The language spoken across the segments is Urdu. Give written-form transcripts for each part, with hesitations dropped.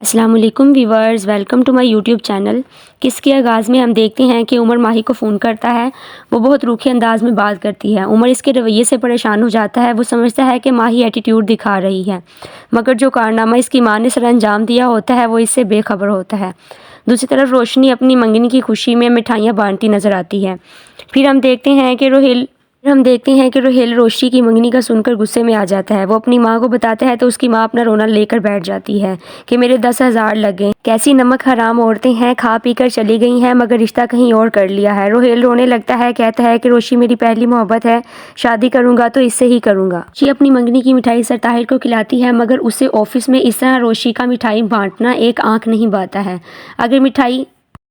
السلام علیکم viewers, welcome to my YouTube channel. کس کے آغاز میں ہم دیکھتے ہیں کہ عمر ماہی کو فون کرتا ہے۔ وہ بہت روکھے انداز میں بات کرتی ہے۔ عمر اس کے رویے سے پریشان ہو جاتا ہے۔ وہ سمجھتا ہے کہ ماہی ایٹیٹیوڈ دکھا رہی ہے، مگر جو کارنامہ اس کی ماں نے سر انجام دیا ہوتا ہے وہ اس سے بے خبر ہوتا ہے۔ دوسری طرف روشنی اپنی منگنی کی خوشی میں مٹھائیاں بانٹتی نظر آتی ہے۔ پھر ہم دیکھتے ہیں کہ روہیل روشی کی منگنی کا سن کر غصے میں آ جاتا ہے۔ وہ اپنی ماں کو بتاتا ہے تو اس کی ماں اپنا رونا لے کر بیٹھ جاتی ہے کہ میرے 10,000 لگے، کیسی نمک حرام عورتیں ہیں، کھا پی کر چلی گئی ہیں مگر رشتہ کہیں اور کر لیا ہے۔ روہیل رونے لگتا ہے، کہتا ہے کہ روشی میری پہلی محبت ہے، شادی کروں گا تو اس سے ہی کروں گا۔ روشی اپنی منگنی کی مٹھائی سر طاہر کو کھلاتی ہے مگر اسے آفس میں اس طرح روشی کا مٹھائی بانٹنا ایک آنکھ نہیں باتا ہے۔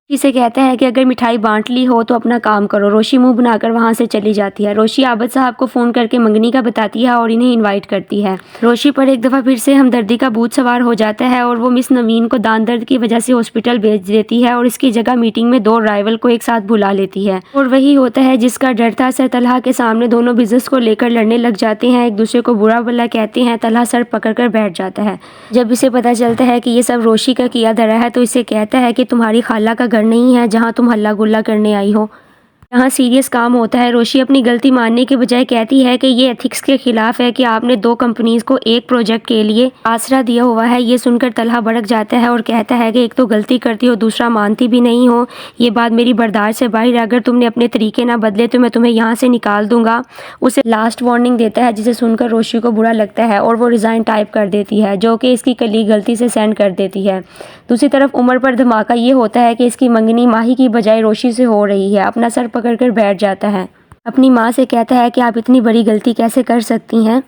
اسے کہتا ہے کہ اگر مٹھائی بانٹ لی ہو تو اپنا کام کرو۔ روشی منہ بنا کر وہاں سے چلی جاتی ہے۔ روشی عابد صاحب کو فون کر کے منگنی کا بتاتی ہے اور انہیں انوائٹ کرتی ہے۔ روشی پر ایک دفعہ پھر سے ہمدردی کا بھوت سوار ہو جاتا ہے اور وہ مس نوین کو دان درد کی وجہ سے ہاسپٹل بھیج دیتی ہے اور اس کی جگہ میٹنگ میں دو رائیول کو ایک ساتھ بلا لیتی ہے۔ اور وہی ہوتا ہے جس کا ڈر تھا۔ سر طلحہ کے سامنے دونوں بزنس کو لے کر لڑنے لگ جاتے ہیں، ایک دوسرے کو برا بھلا کہتے ہیں۔ طلحہ سر پکڑ کر بیٹھ جاتا ہے۔ جب اسے پتہ چلتا ہے کہ یہ سب روشی کا کیا دھرا ہے تو اسے کہتا ہے کہ تمہاری خالہ کا گھر نہیں ہے جہاں تم ہلا گلا کرنے آئی ہو، یہاں سیریس کام ہوتا ہے۔ روشی اپنی غلطی ماننے کے بجائے کہتی ہے کہ یہ ایتھکس کے خلاف ہے کہ آپ نے دو کمپنیز کو ایک پروجیکٹ کے لیے آسرا دیا ہوا ہے۔ یہ سن کر طلحہ بھڑک جاتا ہے اور کہتا ہے کہ ایک تو غلطی کرتی ہو، دوسرا مانتی بھی نہیں ہو، یہ بات میری برداشت سے باہر ہے، اگر تم نے اپنے طریقے نہ بدلے تو میں تمہیں یہاں سے نکال دوں گا۔ اسے لاسٹ وارننگ دیتا ہے جسے سن کر روشی کو برا لگتا ہے اور وہ ریزائن ٹائپ کر دیتی ہے جو کہ اس کی کلیگ غلطی سے سینڈ کر دیتی ہے۔ دوسری طرف عمر پر دھماکہ یہ ہوتا ہے کہ اس کی منگنی ماہی کی بجائے روشی سے ہو رہی ہے۔ اپنا سر پکڑ کر بیٹھ جاتا ہے، اپنی ماں سے کہتا ہے کہ آپ اتنی بڑی غلطی کیسے کر سکتی ہیں،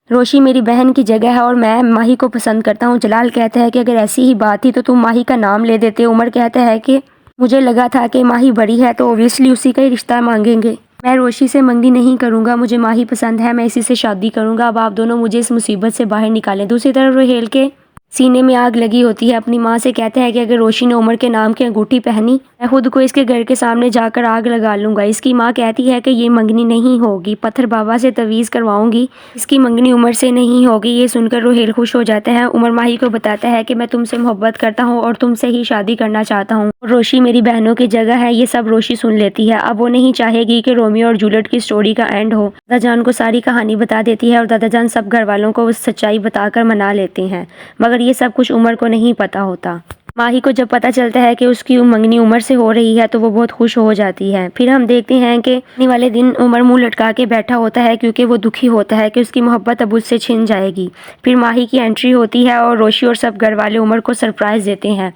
روشی میری بہن کی جگہ ہے اور میں ماہی کو پسند کرتا ہوں۔ جلال کہتا ہے کہ اگر ایسی ہی بات تھی تو تم ماہی کا نام لے دیتے۔ عمر کہتا ہے کہ مجھے لگا تھا کہ ماہی بڑی ہے تو اوبویسلی اسی کا ہی رشتہ مانگیں گے، میں روشی سے منگنی نہیں کروں گا، مجھے ماہی پسند ہے، میں اسی سے شادی کروں گا، اب آپ دونوں مجھے اس مصیبت سے باہر نکالیں۔ دوسری طرف روہیل کے سینے میں آگ لگی ہوتی ہے۔ اپنی ماں سے کہتا ہے کہ اگر روشی نے عمر کے نام کی انگوٹھی پہنی میں خود کو اس کے گھر کے سامنے جا کر آگ لگا لوں گا۔ اس کی ماں کہتی ہے کہ یہ منگنی نہیں ہوگی، پتھر بابا سے تعویذ کرواؤں گی، اس کی منگنی عمر سے نہیں ہوگی۔ یہ سن کر روہیل خوش ہو جاتا ہے۔ عمر ماہی کو بتاتا ہے کہ میں تم سے محبت کرتا ہوں اور تم سے ہی شادی کرنا چاہتا ہوں اور روشی میری بہنوں کی جگہ ہے۔ یہ سب روشی سن لیتی ہے۔ اب وہ نہیں چاہے گی کہ رومیو اور جولیٹ کی سٹوری کا اینڈ ہو۔ دادا جان کو ساری کہانی بتا دیتی ہے اور دادا جان سب گھر والوں کو سچائی بتا کر منا لیتے ہیں، مگر یہ سب کچھ عمر کو نہیں پتا ہوتا۔ ماہی کو جب پتہ چلتا ہے کہ اس کی منگنی عمر سے ہو رہی ہے تو وہ بہت خوش ہو جاتی ہے۔ پھر ہم دیکھتے ہیں کہ منگنی والے دن عمر منہ لٹکا کے بیٹھا ہوتا ہے کیونکہ وہ دکھی ہوتا ہے کہ اس کی محبت اب اس سے چھن جائے گی۔ پھر ماہی کی انٹری ہوتی ہے اور روشی اور سب گھر والے عمر کو سرپرائز دیتے ہیں۔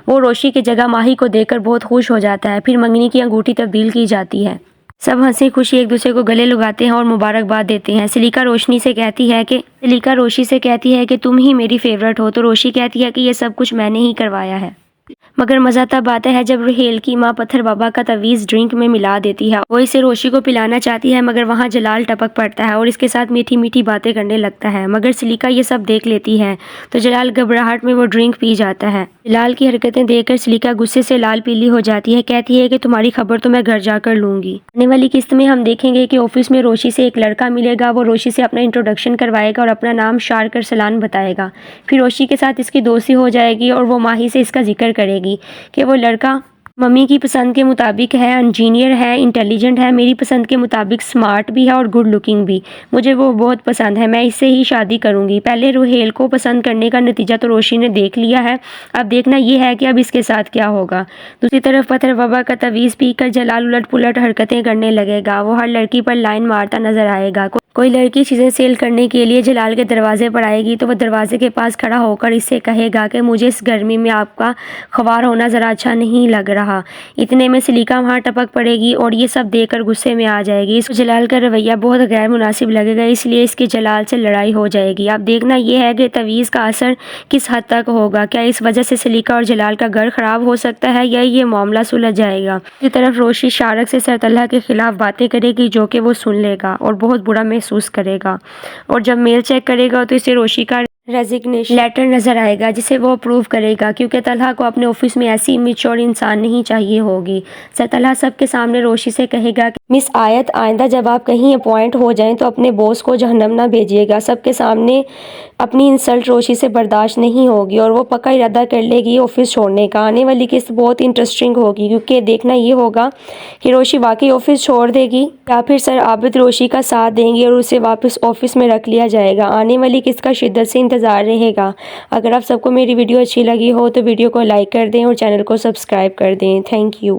وہ روشی کی جگہ ماہی کو دیکھ کر بہت خوش ہو جاتا ہے۔ پھر منگنی کی انگوٹھی تبدیل کی جاتی ہے۔ سب ہنسی خوشی ایک دوسرے کو گلے لگاتے ہیں اور مبارکباد دیتے ہیں۔ سلیقہ روشی سے کہتی ہے کہ تم ہی میری فیورٹ ہو، تو روشی کہتی ہے کہ یہ سب کچھ میں نے ہی کروایا ہے، مگر مزہ تب آتا ہے جب روہیل کی ماں پتھر بابا کا تعویذ ڈرنک میں ملا دیتی ہے۔ وہ اسے روشی کو پلانا چاہتی ہے مگر وہاں جلال ٹپک پڑتا ہے اور اس کے ساتھ میٹھی میٹھی باتیں کرنے لگتا ہے، مگر سلیقہ یہ سب دیکھ لیتی ہے تو جلال گھبراہٹ میں وہ ڈرنک پی جاتا ہے۔ جلال کی حرکتیں دیکھ کر سلیقہ غصے سے لال پیلی ہو جاتی ہے، کہتی ہے کہ تمہاری خبر تو میں گھر جا کر لوں گی۔ آنے والی قسط میں ہم دیکھیں گے کہ آفس میں روشی سے ایک لڑکا ملے گا۔ وہ روشی سے اپنا انٹروڈکشن کروائے گا اور اپنا نام شارک ارسلان بتائے گا۔ پھر روشی کے ساتھ اس کی دوستی ہو جائے گی اور وہ ماہی سے اس کا ذکر کرے گی کہ وہ لڑکا ممی کی پسند کے مطابق ہے، انجینئر ہے، انٹیلیجنٹ ہے، میری پسند کے مطابق سمارٹ بھی ہے اور گڈ لکنگ بھی، مجھے وہ بہت پسند ہے، میں اس سے ہی شادی کروں گی۔ پہلے روہیل کو پسند کرنے کا نتیجہ تو روشی نے دیکھ لیا ہے، اب دیکھنا یہ ہے کہ اب اس کے ساتھ کیا ہوگا۔ دوسری طرف پتھر بابا کا تعویذ پی کر جلال الٹ پلٹ حرکتیں کرنے لگے گا۔ وہ ہر لڑکی پر لائن مارتا نظر آئے گا۔ کوئی لڑکی چیزیں سیل کرنے کے لیے جلال کے دروازے پر آئے گی تو وہ دروازے کے پاس کھڑا ہو کر اس سے کہے گا کہ مجھے اس گرمی میں آپ کا خوار ہونا ذرا اچھا نہیں لگ رہا۔ اتنے میں سلیقہ وہاں ٹپک پڑے گی اور یہ سب دیکھ کر غصے میں آ جائے گی۔ اس کو جلال کا رویہ بہت غیر مناسب لگے گا، اس لیے اس کی جلال سے لڑائی ہو جائے گی۔ اب دیکھنا یہ ہے کہ تعویذ کا اثر کس حد تک ہوگا، کیا اس وجہ سے سلیقہ اور جلال کا گھر خراب ہو سکتا ہے یا یہ معاملہ سلجھ جائے گا۔ دوسری طرف روشی شارک سے سر طلحہ کے خلاف باتیں کرے گی جو کہ وہ سن لے گا اور بہت برا محسوس کرے گا، اور جب میل چیک کرے گا تو اسے روشی کا ریزگنیشن لیٹر نظر آئے گا جسے وہ اپروو کرے گا کیونکہ طلحہ کو اپنے آفس میں ایسی میچور انسان نہیں چاہیے ہوگی۔ سر طلحہ سب کے سامنے روشی سے کہے گا کہ مس آیت، آئندہ جب آپ کہیں اپوائنٹ ہو جائیں تو اپنے باس کو جہنم نہ بھیجیے گا۔ سب کے سامنے اپنی انسلٹ روشی سے برداشت نہیں ہوگی اور وہ پکا ارادہ کر لے گی آفس چھوڑنے کا۔ آنے والی قسط بہت انٹرسٹنگ ہوگی کیونکہ دیکھنا یہ ہوگا کہ روشی واقعی آفس چھوڑ دے گی یا پھر سر عابد روشی کا ساتھ دیں گے اور اسے واپس آفس میں رکھ لیا جائے گا۔ آنے والی قسط کا شدت سے انتظار رہے گا۔ اگر آپ سب کو میری ویڈیو اچھی لگی ہو تو ویڈیو کو لائک کر دیں اور چینل کو سبسکرائب کر دیں۔ Thank you.